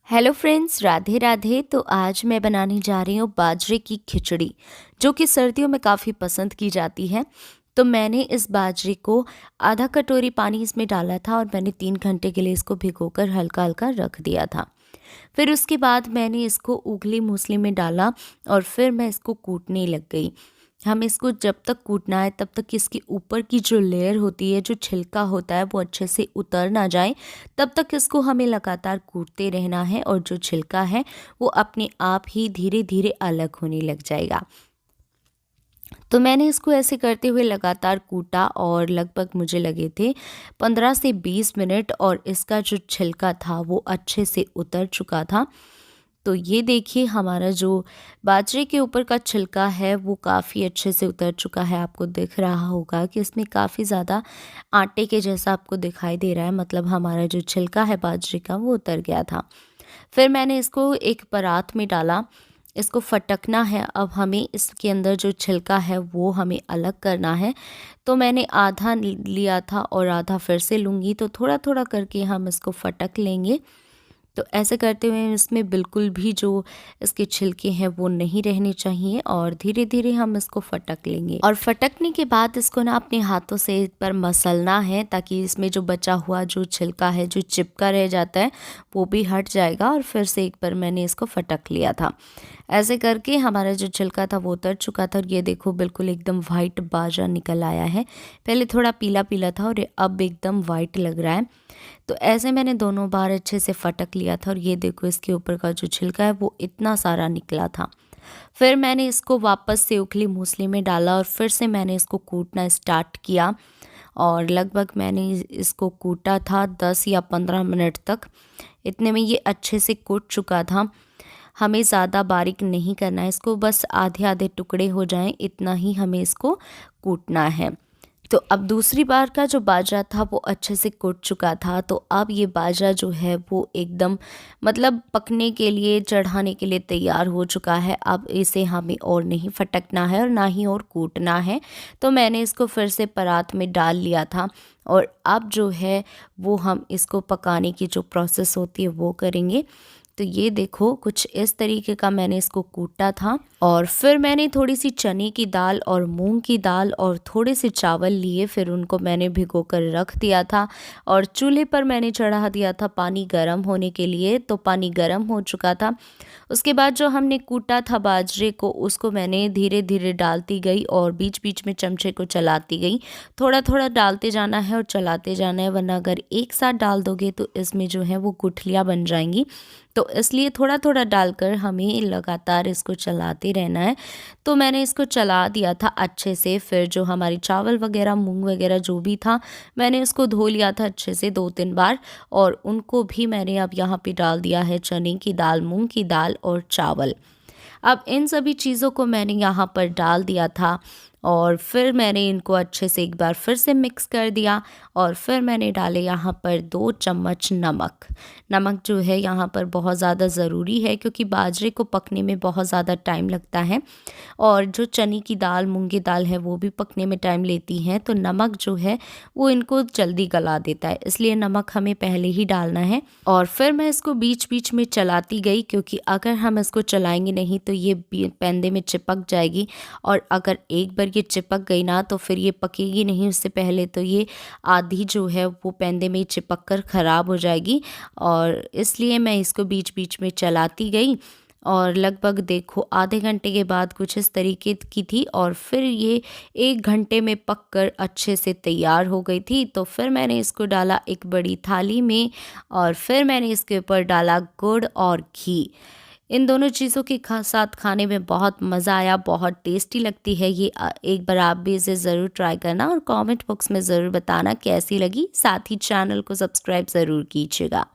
Hello friends, Radhe Radhe. तो आज मैं बनाने जा रही हूँ बाजरे की खिचड़ी, जो कि सर्दियों में काफ़ी पसंद की जाती है। तो मैंने इस बाजरे को आधा कटोरी पानी इसमें डाला था और मैंने 3 घंटे के लिए इसको भिगोकर हल्का हल्का रख दिया था। फिर उसके बाद मैंने इसको उगली मूसली में डाला और फिर मैं इसको कूटने लग गई। हमें इसको जब तक कूटना है तब तक इसके ऊपर की जो लेयर होती है, जो छिलका होता है, वो अच्छे से उतर ना जाए, तब तक इसको हमें लगातार कूटते रहना है और जो छिलका है वो अपने आप ही धीरे धीरे अलग होने लग जाएगा। तो मैंने इसको ऐसे करते हुए लगातार कूटा और लगभग मुझे लगे थे 15 से 20 मिनट और इसका जो छिलका था वो अच्छे से उतर चुका था। तो ये देखिए, हमारा जो बाजरे के ऊपर का छिलका है वो काफ़ी अच्छे से उतर चुका है। आपको दिख रहा होगा कि इसमें काफ़ी ज़्यादा आटे के जैसा आपको दिखाई दे रहा है, मतलब हमारा जो छिलका है बाजरे का वो उतर गया था। फिर मैंने इसको एक परात में डाला। इसको फटकना है। अब हमें इसके अंदर जो छिलका है वो हमें अलग करना है। तो मैंने आधा लिया था और आधा फिर से लूँगी, तो थोड़ा थोड़ा करके हम इसको फटक लेंगे। तो ऐसे करते हुए इसमें बिल्कुल भी जो इसके छिलके हैं वो नहीं रहने चाहिए और धीरे धीरे हम इसको फटक लेंगे। और फटकने के बाद इसको ना अपने हाथों से एक बार मसलना है, ताकि इसमें जो बचा हुआ जो छिलका है, जो चिपका रह जाता है, वो भी हट जाएगा। और फिर से एक बार मैंने इसको फटक लिया था। ऐसे करके हमारा जो छिलका था वो उतर चुका था और ये देखो, बिल्कुल एकदम वाइट बाजरा निकल आया है। पहले थोड़ा पीला पीला था और अब एकदम वाइट लग रहा है। तो ऐसे मैंने दोनों बार अच्छे से फटक लिया था और ये देखो, इसके ऊपर का जो छिलका है वो इतना सारा निकला था। फिर मैंने इसको वापस से उखली मूसली में डाला और फिर से मैंने इसको कूटना स्टार्ट किया और लगभग मैंने इसको कूटा था 10 या 15 मिनट तक। इतने में ये अच्छे से कूट चुका था। हमें ज़्यादा बारीक नहीं करना है इसको, बस आधे आधे टुकड़े हो जाएं, इतना ही हमें इसको कूटना है। तो अब दूसरी बार का जो बाजरा था वो अच्छे से कूट चुका था। तो अब ये बाजरा जो है वो एकदम, मतलब पकने के लिए, चढ़ाने के लिए तैयार हो चुका है। अब इसे हमें और नहीं फटकना है और ना ही और कूटना है। तो मैंने इसको फिर से परात में डाल लिया था और अब जो है वो हम इसको पकाने की जो प्रोसेस होती है वो करेंगे। तो ये देखो, कुछ इस तरीके का मैंने इसको कूटा था और फिर मैंने थोड़ी सी चने की दाल और मूंग की दाल और थोड़े से चावल लिए। फिर उनको मैंने भिगोकर रख दिया था और चूल्हे पर मैंने चढ़ा दिया था पानी गर्म होने के लिए। तो पानी गर्म हो चुका था। उसके बाद जो हमने कूटा था बाजरे को, उसको मैंने धीरे धीरे डालती गई और बीच बीच में चमचे को चलाती गई। थोड़ा थोड़ा डालते जाना है और चलाते जाना है, वरना अगर एक साथ डाल दोगे तो इसमें जो है वो गुठलियाँ बन जाएंगी। तो इसलिए थोड़ा थोड़ा डालकर हमें लगातार इसको चलाते रहना है। तो मैंने इसको चला दिया था अच्छे से। फिर जो हमारी चावल वगैरह, मूंग वगैरह जो भी था, मैंने उसको धो लिया था अच्छे से 2-3 बार और उनको भी मैंने अब यहाँ पे डाल दिया है, चने की दाल, मूंग की दाल और चावल। अब इन सभी चीज़ों को मैंने यहाँ पर डाल दिया था और फिर मैंने इनको अच्छे से एक बार फिर से मिक्स कर दिया और फिर मैंने डाले यहाँ पर 2 चम्मच नमक। नमक जो है यहाँ पर बहुत ज़्यादा ज़रूरी है, क्योंकि बाजरे को पकने में बहुत ज़्यादा टाइम लगता है और जो चने की दाल, मूंगी दाल है वो भी पकने में टाइम लेती हैं। तो नमक जो है वो इनको जल्दी गला देता है, इसलिए नमक हमें पहले ही डालना है। और फिर मैं इसको बीच बीच में चलाती गई, क्योंकि अगर हम इसको चलाएंगे नहीं तो ये पैंदे में चिपक जाएगी और अगर एक बार ये चिपक गई ना तो फिर ये पकेगी नहीं उससे पहले। तो ये आधी जो है वो पैंदे में चिपक कर ख़राब हो जाएगी और इसलिए मैं इसको बीच बीच में चलाती गई। और लगभग देखो आधे घंटे के बाद कुछ इस तरीके की थी और फिर ये 1 घंटे में पककर अच्छे से तैयार हो गई थी। तो फिर मैंने इसको डाला एक बड़ी थाली में और फिर मैंने इसके ऊपर डाला गुड़ और घी। इन दोनों चीज़ों के साथ खाने में बहुत मज़ा आया, बहुत टेस्टी लगती है ये। एक बार आप भी इसे ज़रूर ट्राई करना और कमेंट बॉक्स में ज़रूर बताना कैसी लगी। साथ ही चैनल को सब्सक्राइब ज़रूर कीजिएगा।